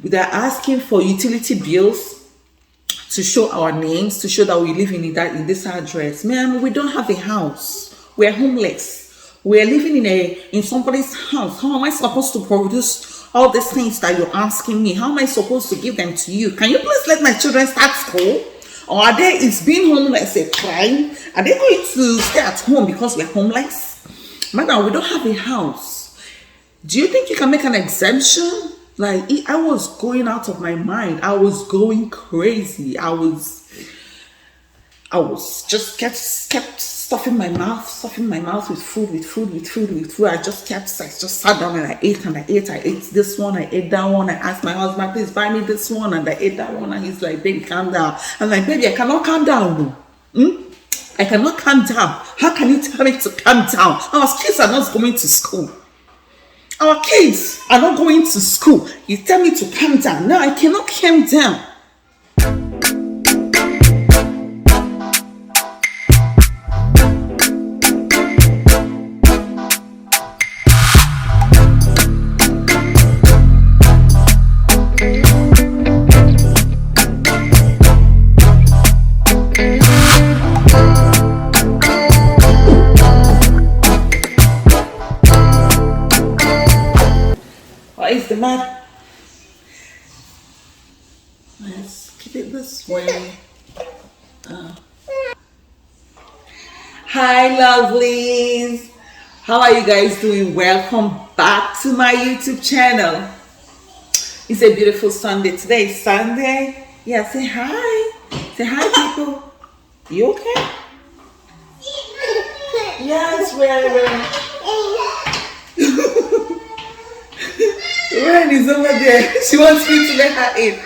They're asking for utility bills to show our names, to show that we live in this address. Man, we don't have a house. We're homeless. We're living in somebody's house. How am I supposed to produce all these things that you're asking me? How am I supposed to give them to you? Can you please let my children start school? Or is being homeless a crime? Are they going to stay at home because we're homeless? Madam, we don't have a house. Do you think you can make an exemption? Like, I was going out of my mind. I was going crazy. I was just kept stuffing my mouth with food. I just sat down and I ate this one, I ate that one. I asked my husband, please buy me this one, and I ate that one. And he's like, baby, calm down. I'm like, baby, I cannot calm down. I cannot calm down. How can you tell me to calm down? Our kids are not going to school. Our kids are not going to school. You tell me to calm down. No, I cannot calm down. The mat. Let's keep it this way. Hi lovelies, how are you guys doing? Welcome back to my YouTube channel. It's a beautiful Sunday. Today is Sunday. Yeah, say hi people. You okay? Yes, well. Ren is over there. She wants me to let her in.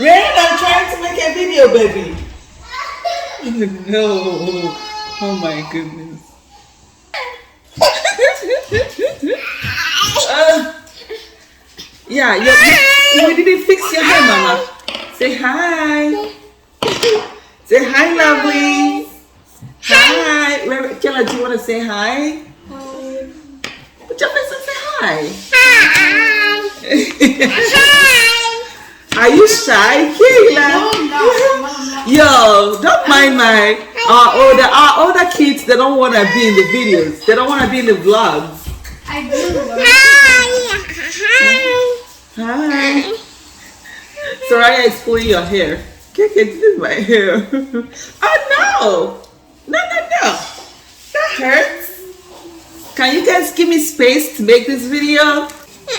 Ren, I'm trying to make a video, baby. No. Oh my goodness. Yeah, you didn't fix your hair, Mama. Say hi. Say hi, lovely. Hi. Kella, do you want to say hi? Put your face and say hi. Hi. Are you shy, Kayla? No. Yo, don't mind our older kids. They don't want to be in the videos. They don't want to be in the vlogs. I do. Hi. Soraya is pulling your hair. Keke, this is my hair. Oh no. That hurts. Can you guys give me space to make this video?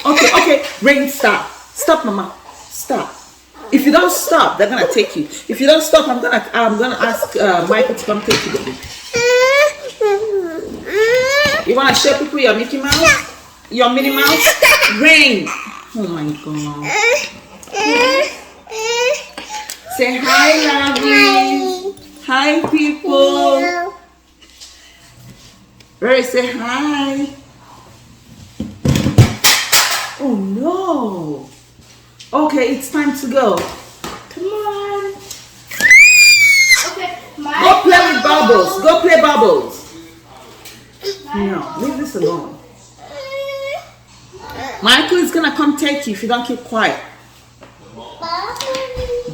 Okay. Rain, stop. Stop, Mama. Stop. If you don't stop, they're gonna take you. If you don't stop, I'm gonna ask Michael to come take you, baby. You wanna show people your Mickey Mouse? Your Minnie Mouse? Rain. Oh my God. Say hi, lovely. Hi, people. Very say hi. Oh no. Okay, it's time to go. Come on. Okay. Go play with bubbles. Go play bubbles. No, leave this alone. Michael is gonna come take you if you don't keep quiet.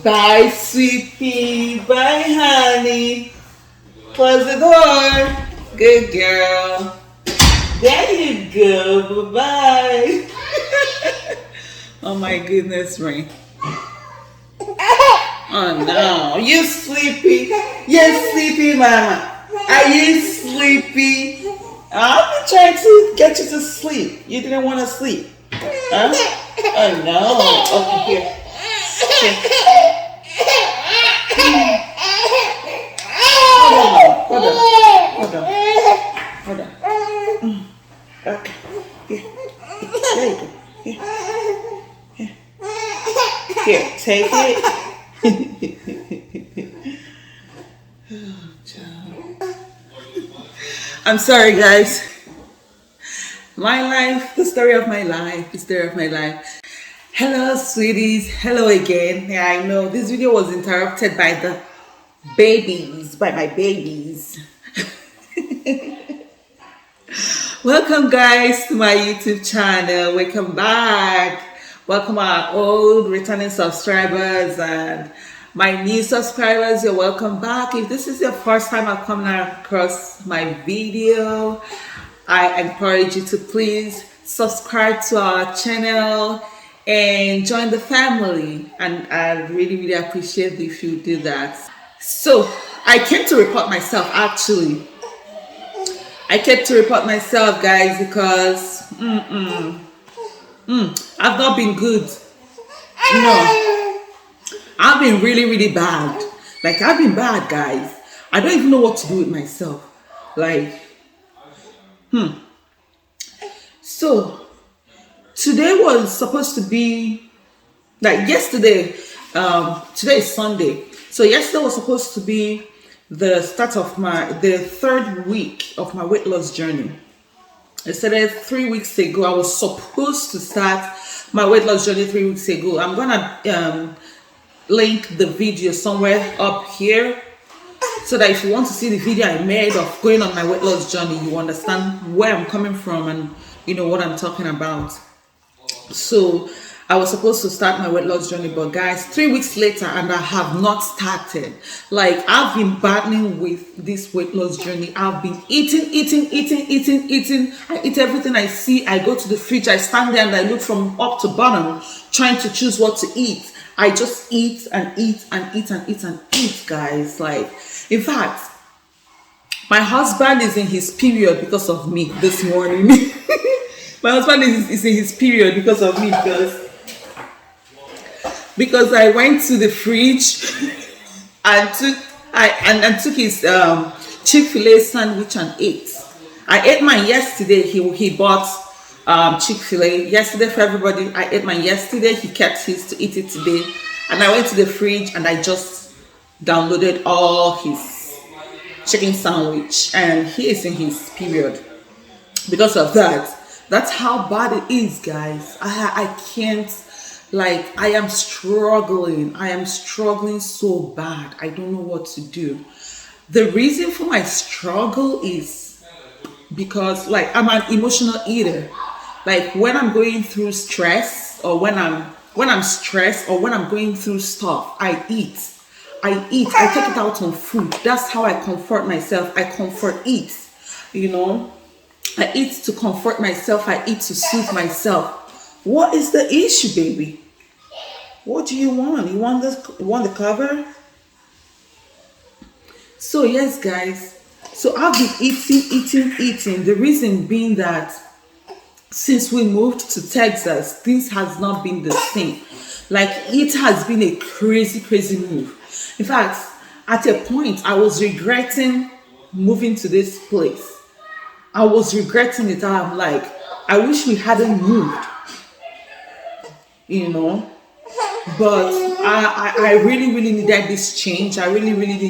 Bye, sweetie. Bye, honey. Close the door. Good girl. There you go. Bye-bye. Oh my goodness, Rain. Oh no. You sleepy? Yes, sleepy, Mama. Are you sleepy? I've been trying to get you to sleep. You didn't want to sleep. Huh? Oh no. Okay, here. Hold on. Okay. Here. There you go. Here, take it. I'm sorry, guys. My life, the story of my life. Hello, sweeties. Hello again. Yeah, I know this video was interrupted by my babies. Welcome, guys, to my YouTube channel. Welcome back. Welcome our old returning subscribers and my new subscribers. You're welcome back. If this is your first time I've come across my video, I encourage you to please subscribe to our channel and join the family. And I really appreciate if you do that. So I came to report myself actually. I came to report myself, guys, because I've not been good. No, I've been really bad. Like, I've been bad, guys. I don't even know what to do with myself. Like, So, today was supposed to be, like yesterday, today is Sunday. So yesterday was supposed to be the start of the third week of my weight loss journey. I started 3 weeks ago. I was supposed to start my weight loss journey 3 weeks ago. I'm gonna link the video somewhere up here so that if you want to see the video I made of going on my weight loss journey, you understand where I'm coming from and you know what I'm talking about. So I was supposed to start my weight loss journey, but guys, 3 weeks later and I have not started. Like, I've been battling with this weight loss journey. I've been eating. I eat everything I see. I go to the fridge, I stand there and I look from up to bottom trying to choose what to eat. I just eat and eat, guys. Like, in fact, my husband is in his period because of me this morning. My husband is in his period because of me because I went to the fridge and took his Chick-fil-A sandwich and ate. I ate mine yesterday. He bought Chick-fil-A yesterday for everybody. I ate mine yesterday. He kept his to eat it today. And I went to the fridge and I just downloaded all his chicken sandwich. And he is in his period because of that. That's how bad it is, guys. I can't, like, I am struggling. I am struggling so bad. I don't know what to do. The reason for my struggle is because, like, I'm an emotional eater. Like, when I'm going through stress or when I'm stressed or when I'm going through stuff, I eat. I take it out on food. That's how I comfort myself. I comfort eat, you know. I eat to comfort myself. I eat to soothe myself. What is the issue, baby? What do you want? You want the cover? So yes, guys. So I've been eating. The reason being that since we moved to Texas, things has not been the same. Like, it has been a crazy move. In fact, at a point, I was regretting moving to this place. I was regretting it. I'm like, I wish we hadn't moved, you know. But I really needed this change. I didn't need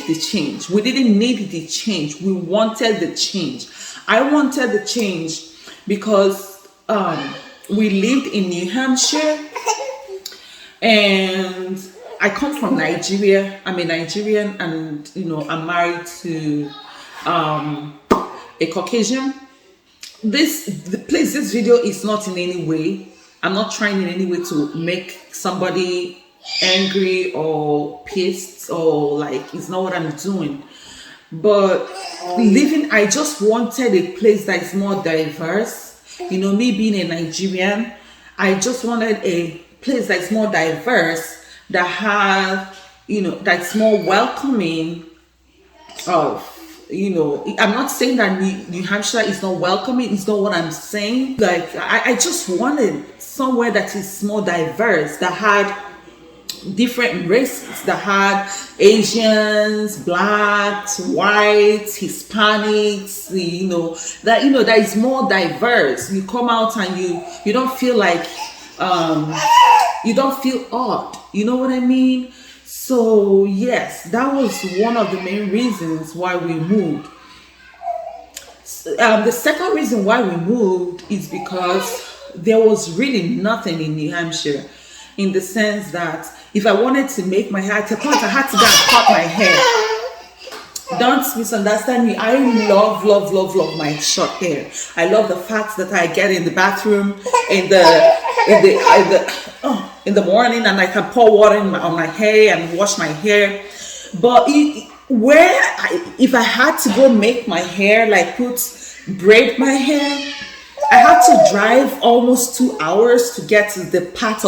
the change. We didn't need the change. We wanted the change. I wanted the change because we lived in New Hampshire and I come from Nigeria. I'm a Nigerian and, you know, I'm married to a Caucasian. This video is not in any way, I'm not trying in any way to make somebody angry or pissed or like, it's not what I'm doing. But I just wanted a place that is more diverse. You know, me being a Nigerian, I just wanted a place that's more diverse, that have, you know, that's more welcoming of, you know, I'm not saying that New Hampshire is not welcoming. It's not what I'm saying. Like, I just wanted somewhere that is more diverse, that had different races, that had Asians, blacks, whites, Hispanics, that is more diverse. You come out and you don't feel like you don't feel odd. You know what I mean? So yes, that was one of the main reasons why we moved. The second reason why we moved is because there was really nothing in New Hampshire, in the sense that if I wanted to make my hair, at a point I had to go and cut my hair. Don't misunderstand me. I love, love, love, love my short hair. I love the fact that I get in the bathroom in the morning and I can pour water on my hair and wash my hair. But if I had to go make my hair, like braid my hair, I had to drive almost 2 hours to get to the part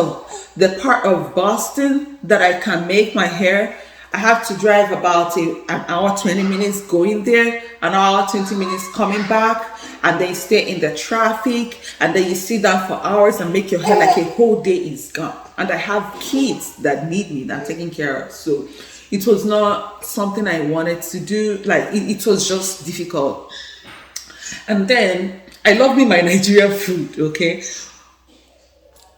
of Boston that I can make my hair. I have to drive about an hour 20 minutes going there, an hour 20 minutes coming back, and then you stay in the traffic, and then you sit down for hours and make your hair like a whole day is gone. And I have kids that need me, that I'm taking care of. So it was not something I wanted to do. Like it was just difficult. And then I love me my Nigerian food, okay?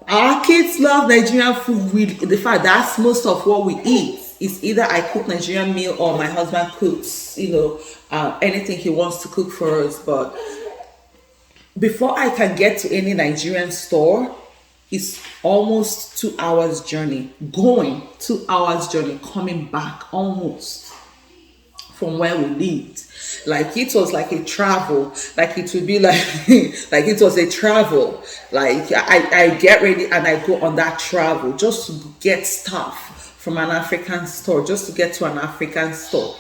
Our kids love Nigerian food. The fact that's most of what we eat. It's either I cook Nigerian meal or my husband cooks, anything he wants to cook for us. But before I can get to any Nigerian store, it's almost 2 hours journey. Going 2 hours journey, coming back almost from where we lived. Like it was like a travel. Like it would be like like it was a travel. Like I get ready and I go on that travel just to get stuff from an African store, just to get to an African store,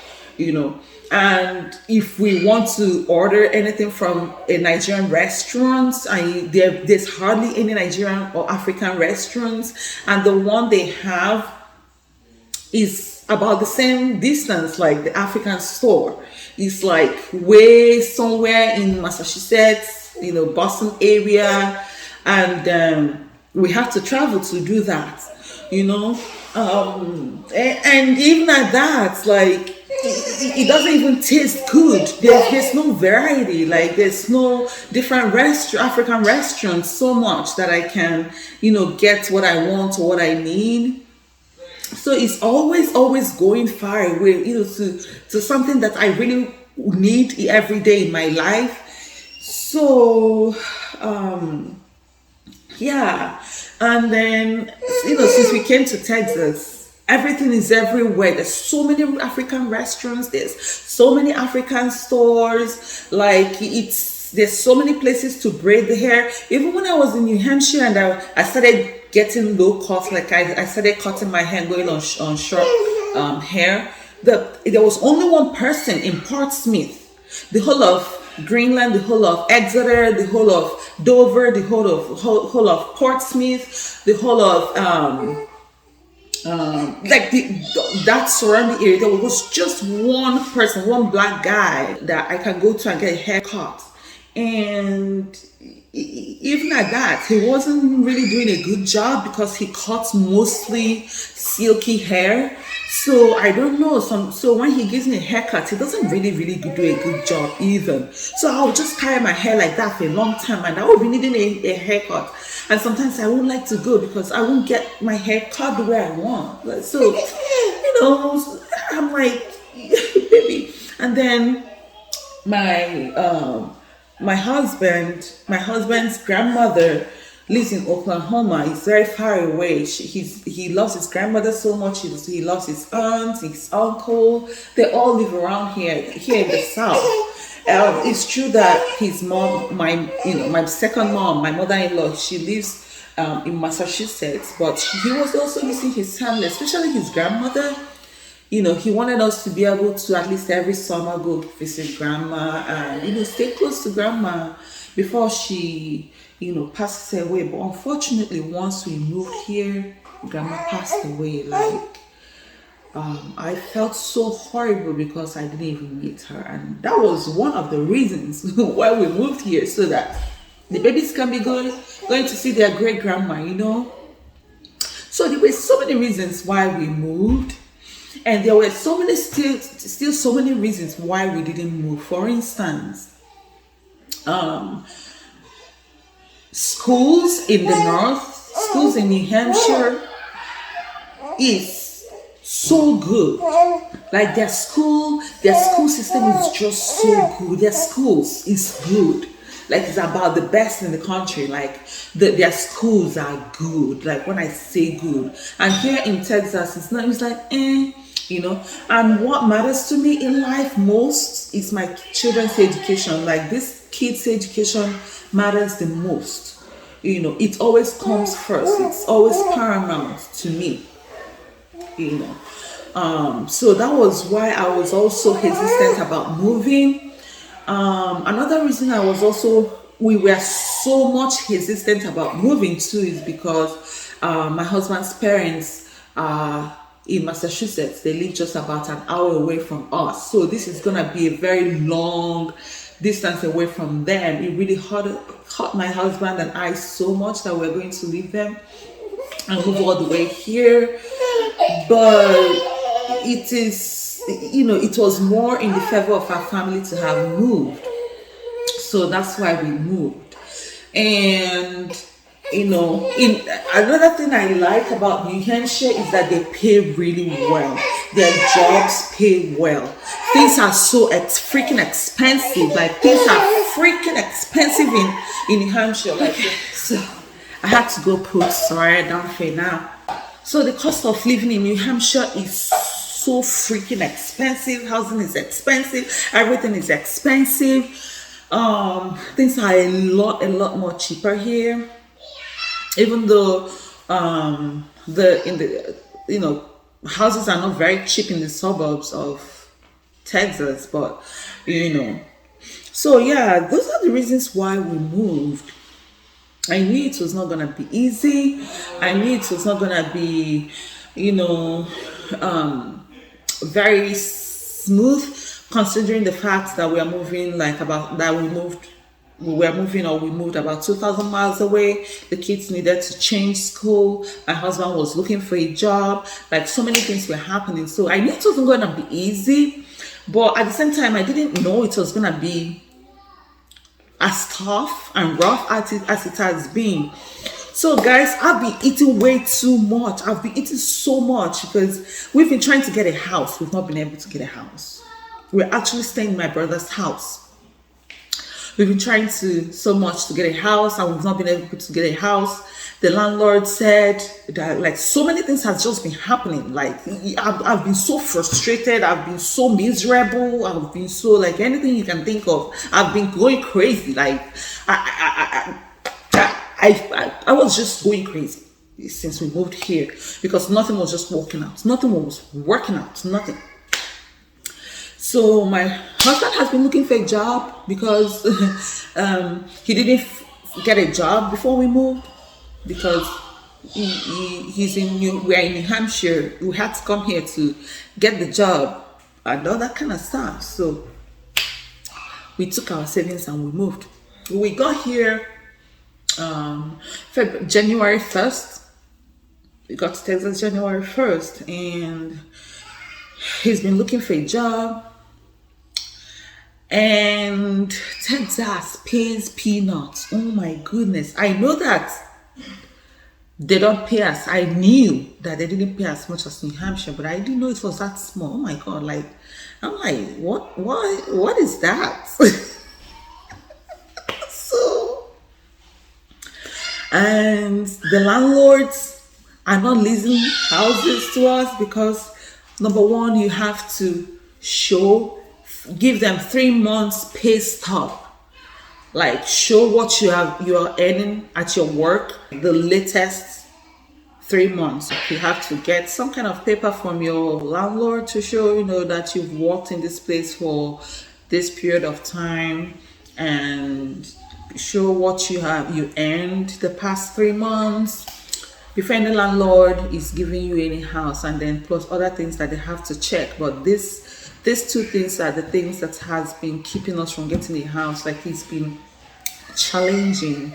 And if we want to order anything from a Nigerian restaurant, there's hardly any Nigerian or African restaurants, and the one they have is about the same distance like the African store. It's like way somewhere in Massachusetts, Boston area, and we have to travel to do that, and even at that, like it doesn't even taste good. There's no variety. Like there's no different African restaurants so much that I can, get what I want or what I need. So it's always going far away, to something that I really need every day in my life. So, yeah. And then, since we came to Texas, everything is everywhere. There's so many African restaurants. There's so many African stores. Like there's so many places to braid the hair. Even when I was in New Hampshire and I started getting low cut, like I started cutting my hair and going on short hair. There was only one person in Portsmouth, the whole of Greenland, the whole of Exeter, the whole of Dover, the whole of Portsmouth, the whole of that surrounding area. There was just one person, one black guy that I can go to and get a haircut. And even at that, he wasn't really doing a good job because he cuts mostly silky hair. So I don't know. So when he gives me a haircut, he doesn't really do a good job even. So I'll just carry my hair like that for a long time, and I will be needing a haircut. And sometimes I won't like to go because I won't get my hair cut the way I want. So I'm like, baby. And then my husband's grandmother lives in Oklahoma. He's very far away. He loves his grandmother so much. He loves his aunt, his uncle. They all live around here in the South. It's true that his mom, my second mom, my mother-in-law, she lives in Massachusetts, but he was also using his family, especially his grandmother. He wanted us to be able to at least every summer go visit grandma and, stay close to grandma before she, passes away. But unfortunately, once we moved here, grandma passed away. Like, I felt so horrible because I didn't even meet her. And that was one of the reasons why we moved here, so that the babies can be going to see their great grandma, So there were so many reasons why we moved. And there were so many still so many reasons why we didn't move. For instance, schools in the north, schools in New Hampshire is so good. Like their school system is just so good. Their schools is good. Like it's about the best in the country. Like their schools are good. Like when I say good, and here in Texas, it's like you know. And what matters to me in life most is my children's education. Like, this kids' education matters the most. You know, it always comes first. It's always paramount to me, you know. So that was why I was also hesitant about moving. Another reason we were so much hesitant about moving too is because my husband's parents are in Massachusetts. They live just about an hour away from us. So this is gonna be a very long distance away from them. It really hurt my husband and I so much that we're going to leave them and move all the way here. But it was more in the favor of our family to have moved. So that's why we moved. And in another thing I like about New Hampshire is that they pay really well. Their jobs pay well. Things are so freaking expensive. Like, things are freaking expensive in New Hampshire. Like, so I had to go put sorry down for now. So the cost of living in New Hampshire is so freaking expensive. Housing is expensive. Everything is expensive. Things are a lot more cheaper here. Even though houses are not very cheap in the suburbs of Texas, but so yeah, those are the reasons why we moved. I knew it was not gonna be easy. I knew it was not gonna be, very smooth, considering the fact that we moved about 2,000 miles away. The kids needed to change school. My husband was looking for a job. Like, so many things were happening. So I knew it wasn't going to be easy, but at the same time, I didn't know it was going to be as tough and rough as it has been. So guys, I've been eating way too much. I've been eating so much because we've been trying to get a house. We've not been able to get a house. We're actually staying in my brother's house. We've been trying so much to get a house, and we've not been able to get a house. The landlord said that, like, so many things has just been happening. Like, I've been so frustrated. I've been so miserable. I've been so, like, anything you can think of. I've been going crazy. Like, I was just going crazy since we moved here because nothing was just working out. Nothing was working out. Nothing. So my husband has been looking for a job because he didn't get a job before we moved because we're in New Hampshire. We had to come here to get the job and all that kind of stuff. So we took our savings and we moved. We got here January 1st. We got to Texas January 1st, and he's been looking for a job. And Texas pays peanuts. Oh my goodness. I know that they don't pay us. I knew that they didn't pay as much as New Hampshire, but I didn't know it was that small. Oh my God. Like, I'm like, what is that? And the landlords are not leasing houses to us because, number one, you have to give them 3 months pay stub. Like, show what you are earning at your work, the latest 3 months. You have to get some kind of paper from your landlord to show, that you've worked in this place for this period of time, and show what you earned the past 3 months before any landlord is giving you any house, and then plus other things that they have to check. But these 2 things are the things that has been keeping us from getting a house. Like, it's been challenging.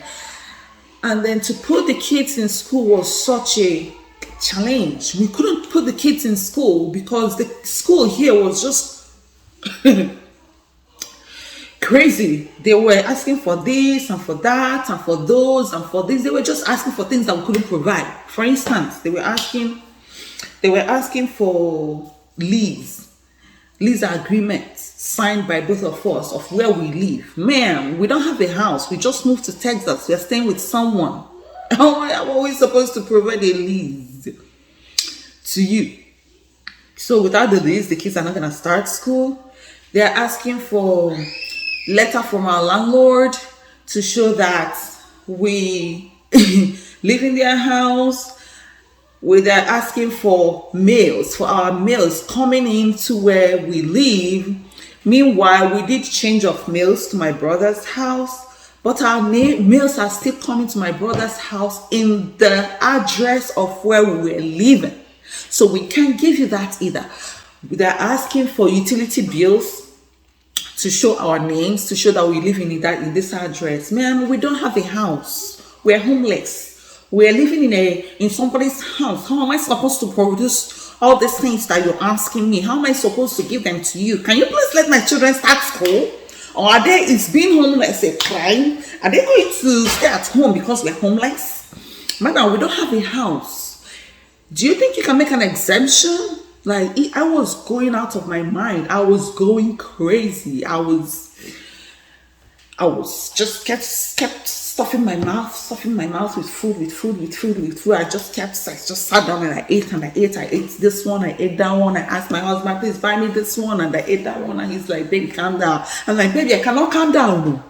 And then to put the kids in school was such a challenge. We couldn't put the kids in school because the school here was just crazy. They were asking for this and for that and for those and for this. They were just asking for things that we couldn't provide. For instance, they were asking for lease agreements signed by both of us of where we live. Man, we don't have a house. We just moved to Texas. We are staying with someone. How are we supposed to provide a lease to you? So without this, the kids are not gonna start school. They're asking for letter from our landlord to show that we live in their house. They're asking for mails, for our mails coming into where we live. Meanwhile, we did change of mails to my brother's house, but our mails are still coming to my brother's house in the address of where we were living. So we can't give you that either. They're asking for utility bills to show our names, to show that we live in this address. Man, we don't have a house. We're homeless. We're living in somebody's house. How am I supposed to produce all these things that you're asking me? How am I supposed to give them to you? Can you please let my children start school? Or is being homeless a crime? Are they going to stay at home because we're homeless? Madam, we don't have a house. Do you think you can make an exemption? Like, I was going out of my mind. I was going crazy. I was just kept stuffing my mouth with food. I just sat down and I ate this one, I ate that one. I asked my husband, please buy me this one, and I ate that one. And he's like, baby, calm down. I'm like, baby, I cannot calm down.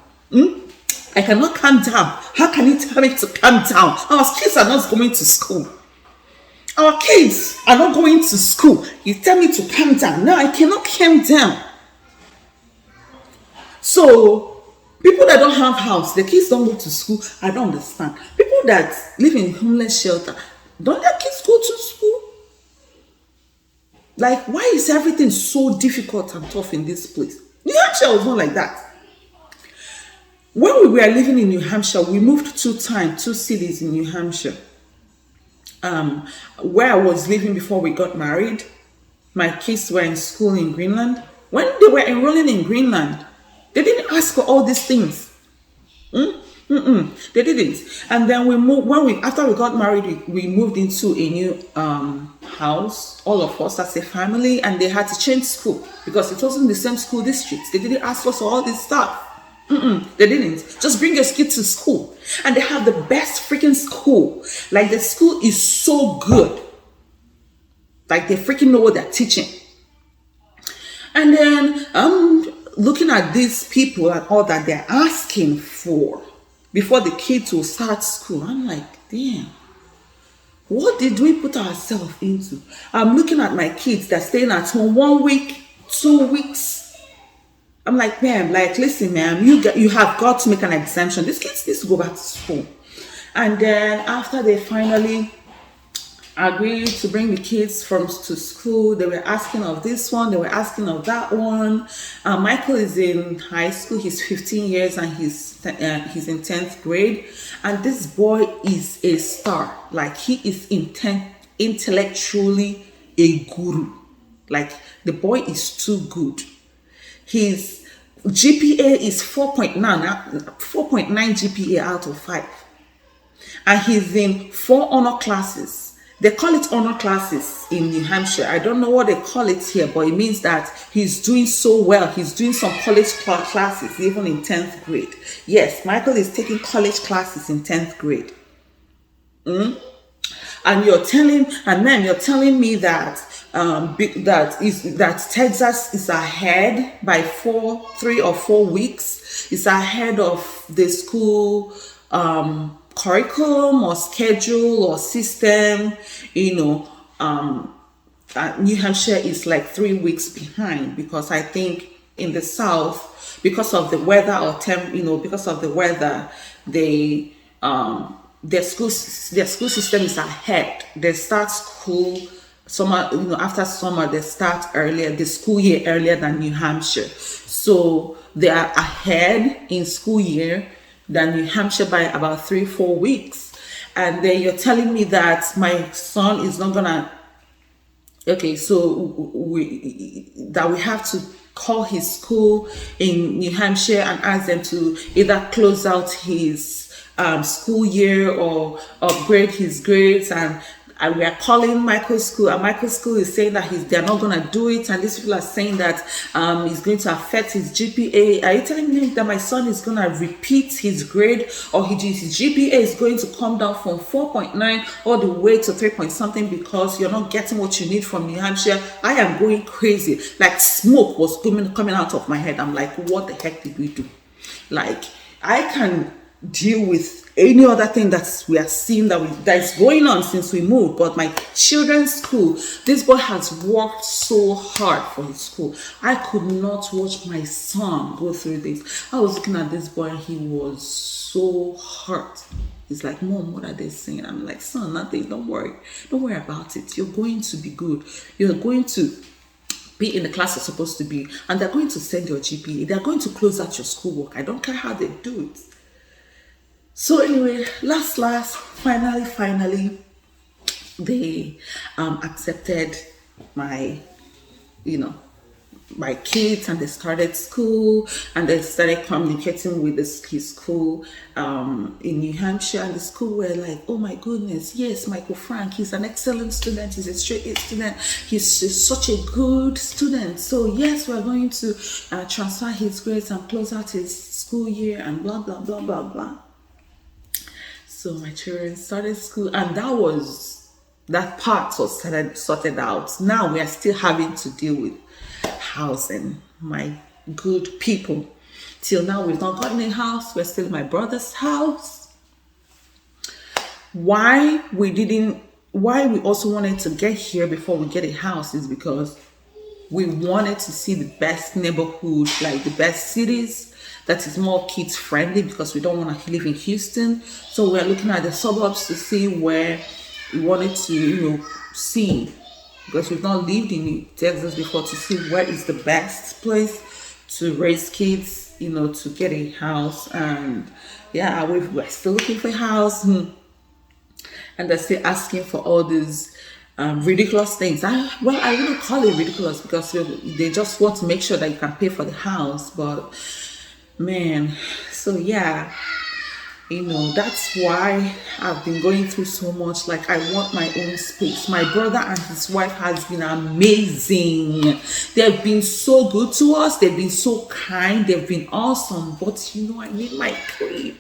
I cannot calm down. How can you tell me to calm down? Our kids are not going to school. Our kids are not going to school. You tell me to calm down. No, I cannot calm down. So, people that don't have house, the kids don't go to school. I don't understand. People that live in homeless shelter, don't their kids go to school? Like, why is everything so difficult and tough in this place? New Hampshire was not like that. When we were living in New Hampshire, we moved 2 cities in New Hampshire. Where I was living before we got married, my kids were in school in Greenland. When they were enrolling in Greenland, they didn't ask for all these things. They didn't. And then we moved. After we got married, we moved into a new house. All of us as a family, and they had to change school because it wasn't the same school district. They didn't ask us for all this stuff. They didn't. Just bring your kid to school. And they have the best freaking school. Like, the school is so good. Like, they freaking know what they're teaching. And then looking at these people and all that they're asking for before the kids will start school, I'm like, damn, what did we put ourselves into? I'm looking at my kids that are staying at home 1 week, 2 weeks. I'm like, ma'am, like, listen, ma'am, you have got to make an exemption. These kids need to go back to school. And then after they finally agreed to bring the kids to school, they were asking of this one, they were asking of that one. Michael is in high school. He's 15 years and he's in 10th grade. And this boy is a star. Like, he is intellectually a guru. Like, the boy is too good. His GPA is 4.9 GPA out of 5. And he's in 4 honor classes. They call it honor classes in New Hampshire. I don't know what they call it here, but it means that he's doing so well. He's doing some college classes, even in 10th grade. Yes, Michael is taking college classes in 10th grade. And you're telling me that that Texas is ahead by 3 or 4 weeks. It's ahead of the school curriculum or schedule or system. New Hampshire is like 3 weeks behind, because I think in the South, because of the weather because of the weather, their school system is ahead. They start school summer, after summer they start earlier, the school year earlier than New Hampshire. So they are ahead in school year than New Hampshire by about 3-4 weeks. And then you're telling me that my son is not gonna, so we have to call his school in New Hampshire and ask them to either close out his school year or upgrade his grades. And And we are calling Michael's school, and Michael's school is saying that they're not going to do it, and these people are saying that it's going to affect his GPA. Are you telling me that my son is going to repeat his grade, or his GPA is going to come down from 4.9 all the way to 3 point something because you're not getting what you need from New Hampshire? I am going crazy. Like smoke was coming out of my head. I'm like, what the heck did we do? Like, I can deal with any other thing that we are seeing that is going on since we moved, but my children's school, this boy has worked so hard for his school. I could not watch my son go through this. I was looking at this boy and he was so hurt. He's like, Mom, what are they saying? I'm like, son, nothing, don't worry about it. You're going to be good. You're going to be in the class you're supposed to be, and they're going to send your GPA. They're going to close out your schoolwork. I don't care how they do it. So anyway, finally, they accepted my kids, and they started school, and they started communicating with his school in New Hampshire, and the school were like, oh my goodness, yes, Michael Frank, he's an excellent student, he's a straight A student, he's such a good student, so yes, we're going to transfer his grades and close out his school year and blah blah blah blah blah. So my children started school, and that part was sorted out. Now we are still having to deal with housing, my good people. Till now we've not gotten a house. We're still in my brother's house. Why we also wanted to get here before we get a house is because we wanted to see the best neighborhood, like the best cities that is more kids friendly, because we don't want to live in Houston. So we're looking at the suburbs to see where we wanted to, see, because we've not lived in Texas before, to see where is the best place to raise kids, to get a house. And yeah, we're still looking for a house, and they're still asking for all these ridiculous things. I wouldn't call it ridiculous, because they just want to make sure that you can pay for the house. But man, so yeah, that's why I've been going through so much. Like, I want my own space. My brother and his wife has been amazing. They've been so good to us. They've been so kind. They've been awesome. But I need my crib.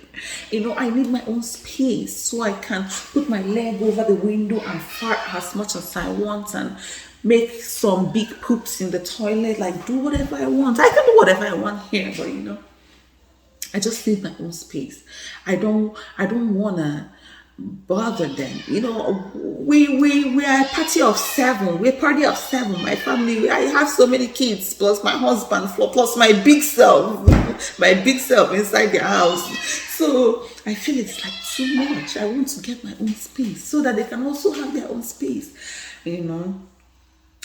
I need my own space, so I can put my leg over the window and fart as much as I want, and make some big poops in the toilet. Like, do whatever I want. I can do whatever I want here, but I just need my own space. I don't wanna bother them. We are a party of 7. We're a party of 7. My family, I have so many kids, plus my husband, plus my big self, inside the house. So I feel it's like too much. I want to get my own space so that they can also have their own space.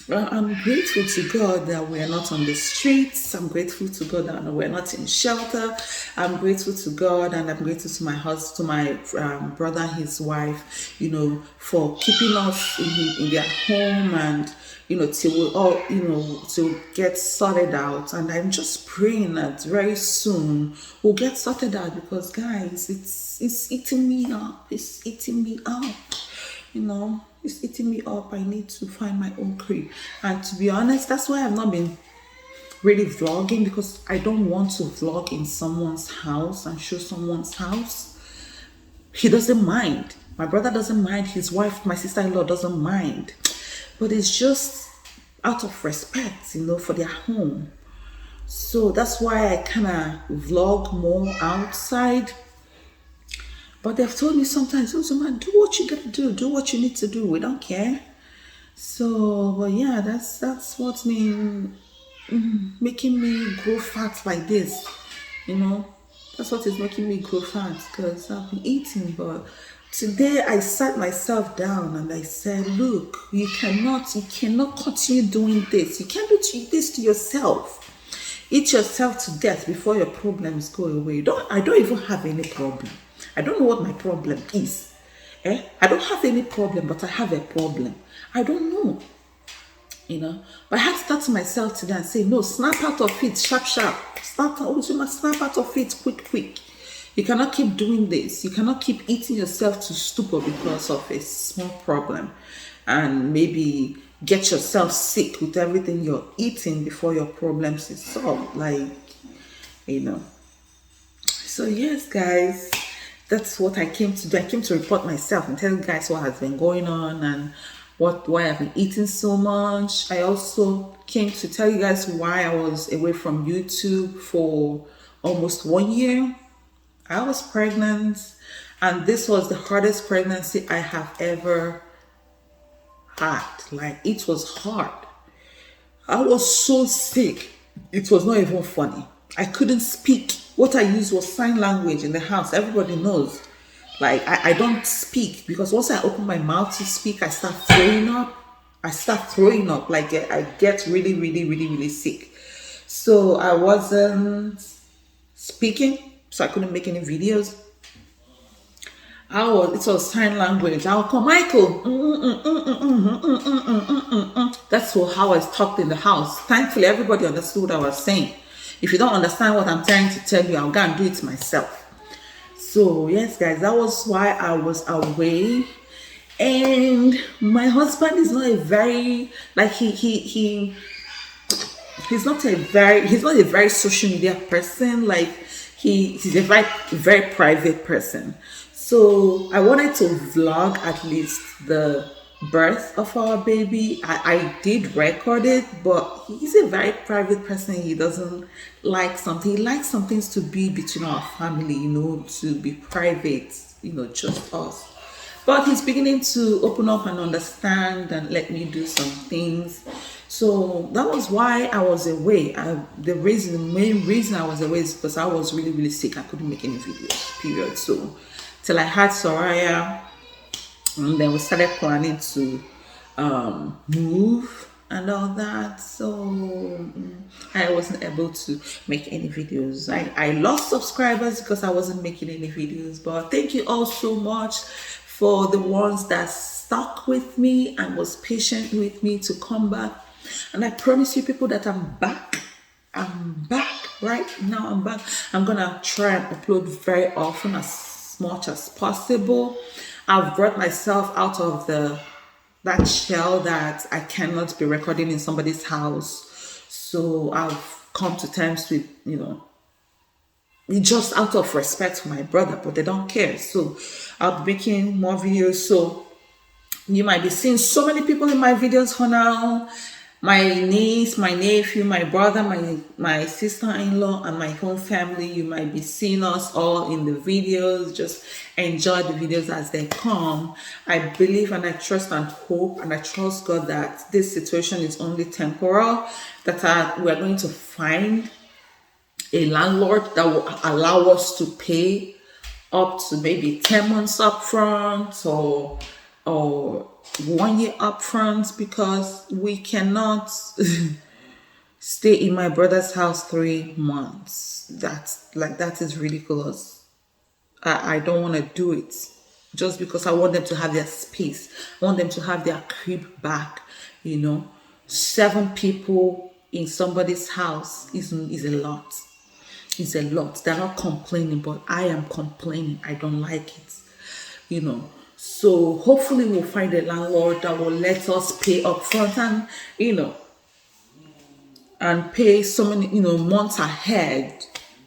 I'm grateful to God that we're not on the streets. I'm grateful to God that we're not in shelter. I'm grateful to God, and I'm grateful to my husband, to my brother and his wife, for keeping us in their home, and till we all to get sorted out. And I'm just praying that very soon we'll get sorted out, because guys, it's eating me up. It's eating me up. It's eating me up. I need to find my own crib. And to be honest, that's why I've not been really vlogging, because I don't want to vlog in someone's house and show someone's house. He doesn't mind. My brother doesn't mind. His wife, my sister-in-law, doesn't mind. But it's just out of respect, for their home. So that's why I kind of vlog more outside. But they've told me sometimes, man, do what you gotta do what you need to do. We don't care. So, but yeah, that's what's been making me grow fat like this. That's what is making me grow fat, because I've been eating. But today I sat myself down and I said, look, you cannot continue doing this. You can't do this to yourself. Eat yourself to death before your problems go away. I don't even have any problem. I don't know what my problem is. I don't have any problem, but I have a problem. I don't know. But I had to start to myself today and say, no, snap out of it, sharp. Snap out of it, quick. You cannot keep doing this. You cannot keep eating yourself to stupor because of a small problem, and maybe get yourself sick with everything you're eating before your problems is solved. Like, you know. So yes, guys, that's what I came to do. I came to report myself and tell you guys what has been going on and why I've been eating so much. I also came to tell you guys why I was away from YouTube for almost 1 year. I was pregnant, and this was the hardest pregnancy I have ever had. Like, it was hard. I was so sick. It was not even funny. I couldn't speak. What I used was sign language in the house. Everybody knows. Like, I don't speak because once I open my mouth to speak, I start throwing up. Like, I get really, really, really, really sick. So I wasn't speaking, so I couldn't make any videos. It was sign language. I'll call Michael. That's how I talked in the house. Thankfully, everybody understood what I was saying. If you don't understand what I'm trying to tell you, I'll go and do it myself. So yes, guys, that was why I was away. And my husband is not a very, like, he's not a very social media person. Like, he's a very private person. So I wanted to vlog at least the birth of our baby. I did record it, but he's a very private person. He doesn't like something. He likes some things to be between our family, to be private, just us. But he's beginning to open up and understand and let me do some things. So that was why I was away. The main reason I was away is because I was really, really sick. I couldn't make any videos, period. So till I had Soraya, and then we started planning to move and all that. So I wasn't able to make any videos. I lost subscribers because I wasn't making any videos. But thank you all so much for the ones that stuck with me and was patient with me to come back. And I promise you people that I'm back. Right now. I'm back. I'm gonna try and upload very often, as much as possible. I've brought myself out of that shell that I cannot be recording in somebody's house. So I've come to terms with, just out of respect for my brother, but they don't care. So I'll be making more videos. So you might be seeing so many people in my videos for now. My niece, my nephew, my brother, my sister-in-law, and my whole family. You might be seeing us all in the videos. Just enjoy the videos as they come. I believe and I trust and hope and I trust God that this situation is only temporal, that we are going to find a landlord that will allow us to pay up to maybe 10 months up front or 1 year up front, because we cannot stay in my brother's house 3 months. That is ridiculous. I don't want to do it just because I want them to have their space. I want them to have their crib back. 7 people in somebody's house is a lot. It's a lot. They're not complaining, but I am complaining. I don't like it. So hopefully we'll find a landlord that will let us pay up front and pay so many, months ahead,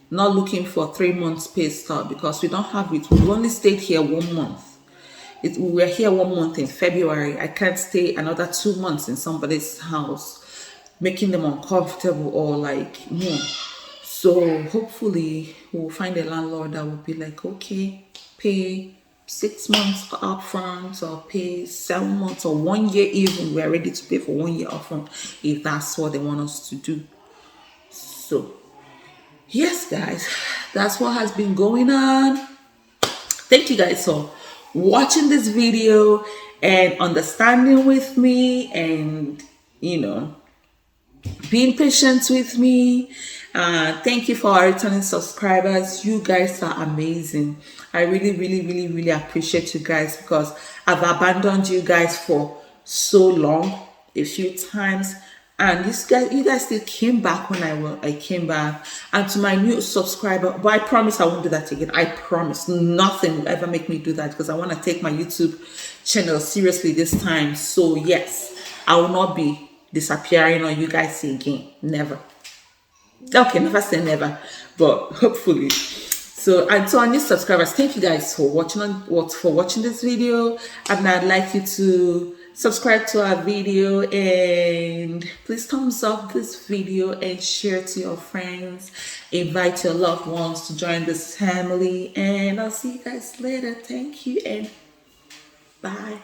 not looking for 3 months pay stub, because we don't have it. We've only stayed here 1 month. We were here 1 month in February. I can't stay another 2 months in somebody's house, making them uncomfortable or more. So hopefully we'll find a landlord that will be like, okay, pay 6 months upfront or pay 7 months or 1 year even. We're ready to pay for 1 year upfront if that's what they want us to do. So yes, guys, that's what has been going on. Thank you guys for watching this video and understanding with me and being patient with me. Thank you for our returning subscribers. You guys are amazing. I really, really, really, really appreciate you guys, because I've abandoned you guys for so long, a few times, And you guys still came back when I came back. And to my new subscriber, but I promise I won't do that again. I promise nothing will ever make me do that, because I want to take my YouTube channel seriously this time. So yes, I will not be disappearing on you guys again. Never. Okay, never say never, but hopefully. So, and to our new subscribers, thank you guys for watching this video, and I'd like you to subscribe to our video, and please thumbs up this video and share to your friends. Invite your loved ones to join this family, and I'll see you guys later. Thank you, and bye.